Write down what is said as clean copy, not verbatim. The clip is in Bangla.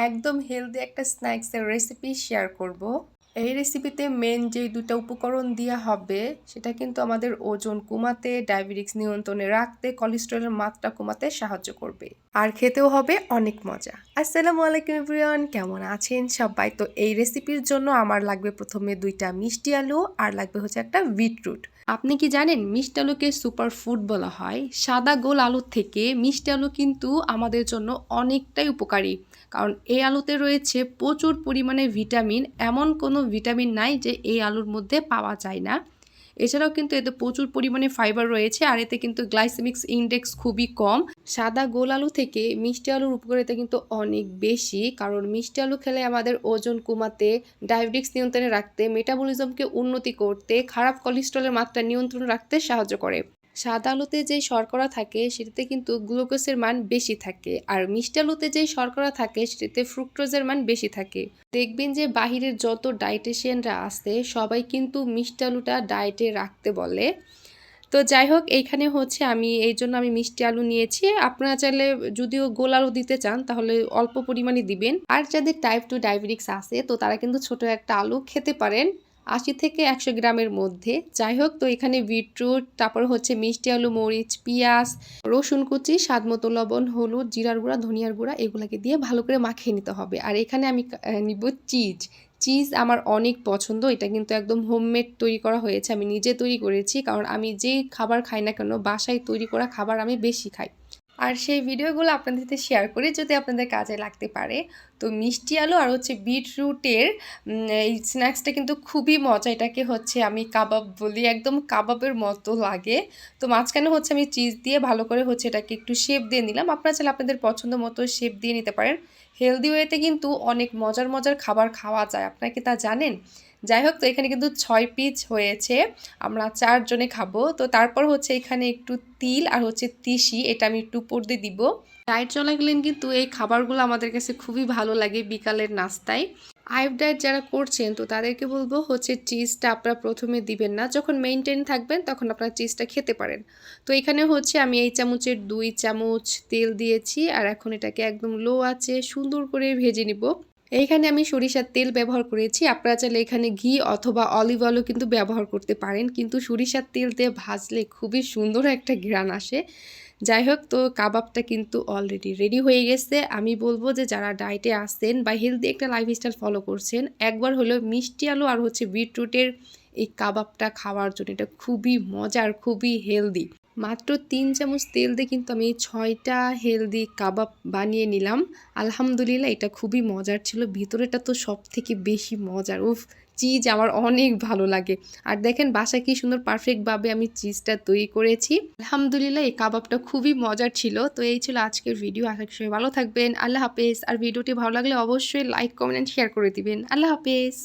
একদম হেলদি একটা স্ন্যাক্সের রেসিপি শেয়ার করব। এই রেসিপিতে মেন যে দুটো উপকরণ দেওয়া হবে সেটা কিন্তু আমাদের ওজন কমাতে, ডায়াবেটিস নিয়ন্ত্রণে রাখতে, কোলেস্টেরলের মাত্রা কমাতে সাহায্য করবে। আর খেতেও হবে অনেক মজা। আসসালামু আলাইকুম এভরিওয়ান, কেমন আছেন সবাই? তো এই রেসিপির জন্য আমার লাগবে প্রথমে 2টা মিষ্টি আলু আর লাগবে হচ্ছে একটা বিটরুট। আপনি কি জানেন মিষ্টি আলুকে সুপার ফুড বলা হয়? সাদা গোল আলুর থেকে মিষ্টি আলু কিন্তু আমাদের জন্য অনেকটাই উপকারী, কারণ এই আলুতে রয়েছে প্রচুর পরিমাণে ভিটামিন। এমন কোনো ভিটামিন নাই যে এই আলুর মধ্যে পাওয়া যায় না। এছাড়াও কিন্তু এতে প্রচুর পরিমাণে ফাইবার রয়েছে, আর এতে কিন্তু গ্লাইসেমিক্স ইন্ডেক্স খুবই কম। সাদা গোল আলু থেকে মিষ্টি আলুর উপকারিতা কিন্তু অনেক বেশি, কারণ মিষ্টি আলু খেলে আমাদের ওজন কমাতে, ডায়াবেটিস নিয়ন্ত্রণে রাখতে, মেটাবলিজমকে উন্নতি করতে, খারাপ কোলেস্টেরলের মাত্রা নিয়ন্ত্রণ রাখতে সাহায্য করে। সাদা আলুতে যে শর্করা থাকে সেটাতে কিন্তু গ্লুকোজের মান বেশি থাকে, আর মিষ্টি আলুতে যে শর্করা থাকে সেটাতে ফ্রুক্টোজের মান বেশি থাকে। দেখবেন যে বাহিরের যত ডায়েটিশিয়ানরা আছে সবাই কিন্তু মিষ্টি আলুটা ডায়েটে রাখতে বলে। তো যাই হোক, এইখানে হচ্ছে আমি এই জন্য আমি মিষ্টি আলু নিয়েছি। আপনারা চাইলে যদিও গোল আলু দিতে চান তাহলে অল্প পরিমাণে দিবেন। আর যাদের টাইপ 2 ডায়াবেটিস আছে তো তারা কিন্তু ছোট একটা আলু খেতে পারেন, 80 থেকে 100 গ্রামের মধ্যে। যাই হোক, তো এখানে বিটরুট, তারপর হচ্ছে মিষ্টি আলু, মরিচ, পেঁয়াজ, রসুন কুচি, স্বাদ মতো লবণ, হলুদ, জিরার গুঁড়া, ধনিয়ার গুঁড়া এগুলাকে দিয়ে ভালো করে মাখিয়ে নিতে হবে। আর এখানে আমি নিব চিজ। চিজ আমার অনেক পছন্দ। এটা কিন্তু একদম হোমমেড তৈরি করা হয়েছে, আমি নিজে তৈরি করেছি, কারণ আমি যেই খাবার খাই না কেন বাসায় তৈরি করা খাবার আমি বেশি খাই। আর সেই ভিডিওগুলো আপনাদের সাথে শেয়ার করি যদি আপনাদের কাজে লাগতে পারে। তো মিষ্টি আলু আর হচ্ছে বিটরুটের এই স্ন্যাক্সটা কিন্তু খুবই মজা। এটাকে হচ্ছে আমি কাবাব বলি, একদম কাবাবের মতো লাগে। তো মাঝখানে হচ্ছে আমি চিজ দিয়ে ভালো করে হচ্ছে এটাকে একটু শেপ দিয়ে নিলাম। আপনারা চাইলে আপনাদের পছন্দ মতো শেপ দিয়ে নিতে পারেন। হেলদি ওয়েতে কিন্তু অনেক মজার মজার খাবার খাওয়া যায়, আপনারা কি তা জানেন? যাই হোক, তো এখানে কিন্তু 6 পিস হয়েছে, আমরা 4 জনে খাবো। তো তারপর হচ্ছে এখানে একটু তিল আর হচ্ছে তিসি, এটা আমি একটু উপর দিয়ে দিব। ডায়েট চলাকালীন কিন্তু এই খাবারগুলো আমাদের কাছে খুবই ভালো লাগে বিকালের নাস্তায়। আইফ ডায়েট যারা করছেন তো তাদেরকে বলবো হচ্ছে চিজটা আপনারা প্রথমে দিবেন না, যখন মেইনটেইন থাকবেন তখন আপনারা চিজটা খেতে পারেন। তো এখানে হচ্ছে আমি এই চামচের 2 চামচ তেল দিয়েছি, আর এখন এটাকে একদম লো আঁচে সুন্দর করে ভেজে নিব। এইখানে আমি সরিষার তেল ব্যবহার করেছি, আপনারা চাইলে এখানে ঘি অথবা অলিভ অয়েলও কিন্তু ব্যবহার করতে পারেন, কিন্তু সরিষার তেল দিয়ে ভাজলে খুবই সুন্দর একটা ঘ্রাণ আসে। যাই হোক, তো কাবাবটা কিন্তু অলরেডি রেডি হয়ে গেছে। আমি বলবো যে যারা ডায়েটে আসছেন বা হেলদি একটা লাইফস্টাইল ফলো করছেন, একবার হলেও মিষ্টি আলু আর হচ্ছে বিটরুটের এই কাবাবটা খাওয়ার জন্য। এটা খুবই মজার, খুবই হেলদি। মাত্র 3 চামচ তেল দিয়ে কিন্তু আমি 6টা হেলদি কাবাব বানিয়ে নিলাম। আলহামদুলিল্লাহ, এটা খুবই মজার ছিল। ভিতরেটা তো সব থেকে বেশি মজার। উফ, চিজ আমার অনেক ভালো লাগে। আর দেখেন বাসায় কি সুন্দর পারফেক্টভাবে আমি চিজটা তৈরি করেছি। আলহামদুলিল্লাহ, এই কাবাবটা খুবই মজার ছিল। তো এই ছিল আজকের ভিডিও। আশা করি সবাই ভালো থাকবেন। আল্লাহ হাফেজ। আর ভিডিওটি ভালো লাগলে অবশ্যই লাইক, কমেন্ট, শেয়ার করে দিবেন। আল্লাহ হাফেজ।